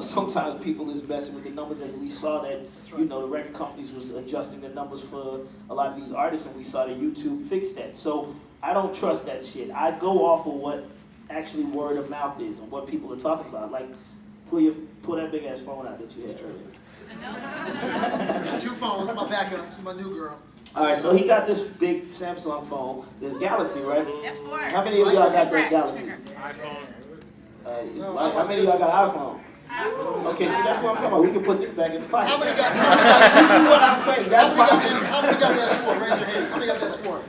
Sometimes people is messing with the numbers, and we saw that, right. you know, the record companies was adjusting the numbers for a lot of these artists, and we saw that YouTube fixed that. So I don't trust that shit. I go off of what actually word of mouth is and what people are talking about. Like, pull that big ass phone out that you had earlier. I got 2 phones, my backup to my new girl. All right, so he got this big Samsung phone, this Galaxy, right? That's 4. How many of y'all got that Galaxy? iPhone. How many of y'all got iPhone? Okay, so that's what I'm talking about. We can put this back in the pocket. How many got This is what I'm saying. That's how many got the S4? Raise your hand. How many got the S4?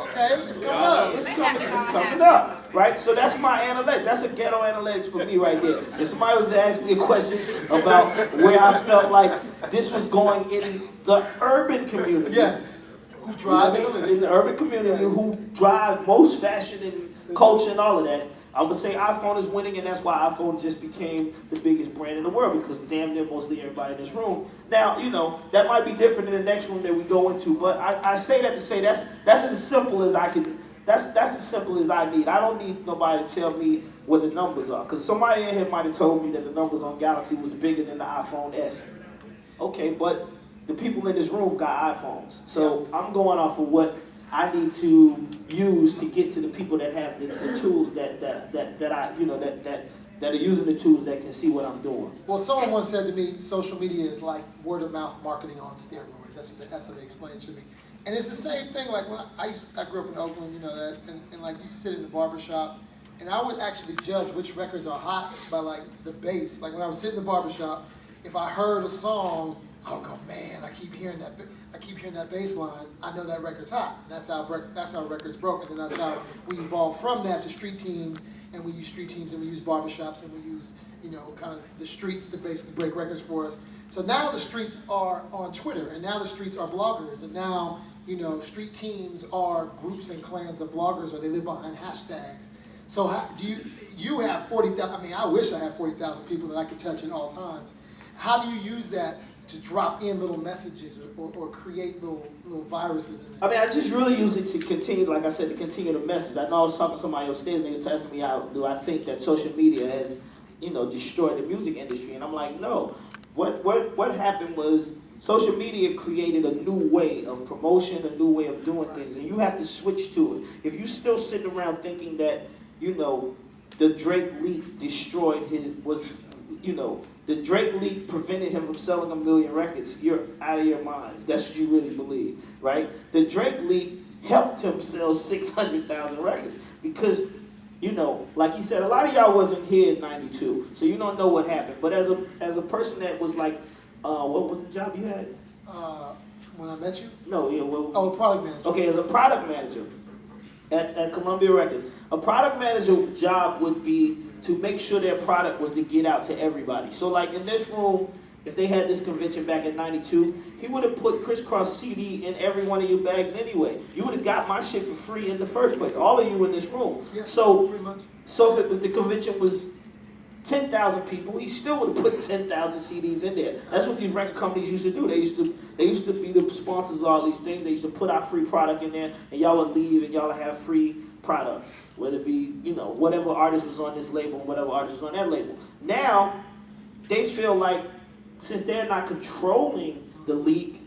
Okay, it's coming up. It's coming up, right? So that's my analytics. That's a ghetto analytics for me right there. If somebody was to ask me a question about where I felt like this was going in the urban community. Yes. Who drive analytics. In the urban community, who drive most fashion and culture and all of that, I would say iPhone is winning, and that's why iPhone just became the biggest brand in the world, because damn near mostly everybody in this room. Now, you know, that might be different in the next room that we go into, but I say that to say that's as simple as I can, that's as simple as I need. I don't need nobody to tell me what the numbers are, because somebody in here might have told me that the numbers on Galaxy was bigger than the iPhone S. Okay, but the people in this room got iPhones, so I'm going off of what I need to use to get to the people that have the tools that I, you know, that are using the tools that can see what I'm doing. Well, someone once said to me, social media is like word of mouth marketing on steroids. That's how they explained it to me. And it's the same thing. Like when I grew up in Oakland, you know that, and like you sit in the barbershop, and I would actually judge which records are hot by like the bass. Like when I was sitting in the barbershop, if I heard a song, I would go, man, I keep hearing that bass line. I know that record's hot. That's how records broke, and then that's how we evolved from that to street teams, and we use street teams, and we use barbershops, and we use, you know, kind of the streets to basically break records for us. So now the streets are on Twitter, and now the streets are bloggers, and now, you know, street teams are groups and clans of bloggers, or they live behind hashtags. So how, you have 40,000? I mean, I wish I had 40,000 people that I could touch at all times. How do you use that to drop in little messages or create little viruses in it? I mean, I just really use it to continue, like I said, to continue the message. I know I was talking to somebody upstairs, and they was asking me how do I think that social media has, you know, destroyed the music industry, and I'm like, no. What happened was social media created a new way of promotion, a new way of doing things, and you have to switch to it. If you still sitting around thinking that, you know, the Drake leak destroyed the Drake leak prevented him from selling 1 million records, you're out of your mind. That's what you really believe, right? The Drake leak helped him sell 600,000 records because, you know, like he said, a lot of y'all wasn't here in '92, so you don't know what happened. But as a person that was like, what was the job you had? When I met you? No, yeah, product manager. Okay, as a product manager at Columbia Records, a product manager job would be to make sure their product was to get out to everybody. So like in this room, if they had this convention back in '92, he would have put Crisscross CD in every one of your bags anyway. You would have got my shit for free in the first place, all of you in this room. Yeah, so, pretty much. So if the convention was 10,000 people, he still would have put 10,000 CDs in there. That's what these record companies used to do. They used to be the sponsors of all these things. They used to put out free product in there, and y'all would leave, and y'all would have free product, whether it be, you know, whatever artist was on this label and whatever artist was on that label. Now, they feel like since they're not controlling the leak,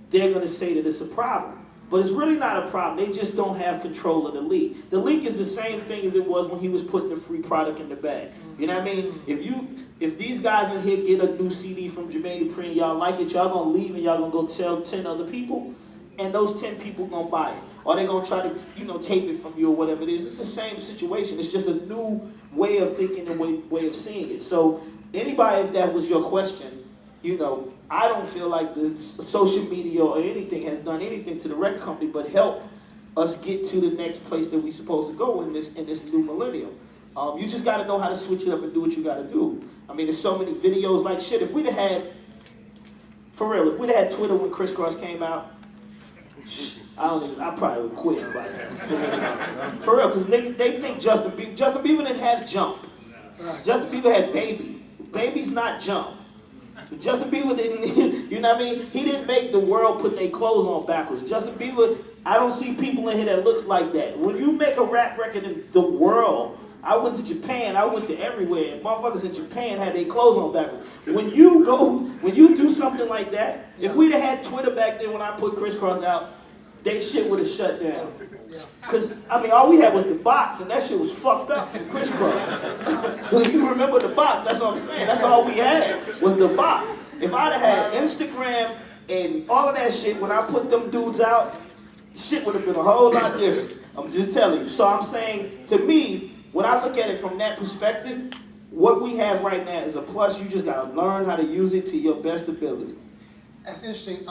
they're going to say that it's a problem. But it's really not a problem. They just don't have control of the leak. The leak is the same thing as it was when he was putting the free product in the bag. You know what I mean? If these guys in here get a new CD from Jermaine Dupri and y'all like it, y'all going to leave and y'all going to go tell 10 other people, and those 10 people going to buy it. Or they're going to try to, you know, tape it from you or whatever it is. It's the same situation. It's just a new way of thinking and way of seeing it. So anybody, if that was your question, you know, I don't feel like the social media or anything has done anything to the record company but help us get to the next place that we're supposed to go in this new millennium. You just got to know how to switch it up and do what you got to do. I mean, there's so many videos like shit. If we'd have had, for real, if we'd have had Twitter when Crisscross came out, I probably would quit right now. For real, because they think Justin Bieber didn't have Jump. Justin Bieber had Baby. Baby's not Jump. Justin Bieber didn't, you know what I mean? He didn't make the world put their clothes on backwards. Justin Bieber, I don't see people in here that looks like that. When you make a rap record and the world I went to Japan, I went to everywhere, and motherfuckers in Japan had their clothes on backwards. When you do something like that, if we'd have had Twitter back then when I put Crisscross out, they shit would have shut down. Because, I mean, all we had was the box, and that shit was fucked up from Crisscross. You remember the box, that's what I'm saying. That's all we had, was the box. If I'd have had Instagram and all of that shit, when I put them dudes out, shit would have been a whole lot different. I'm just telling you. So I'm saying, to me, when I look at it from that perspective, what we have right now is a plus. You just got to learn how to use it to your best ability. That's interesting.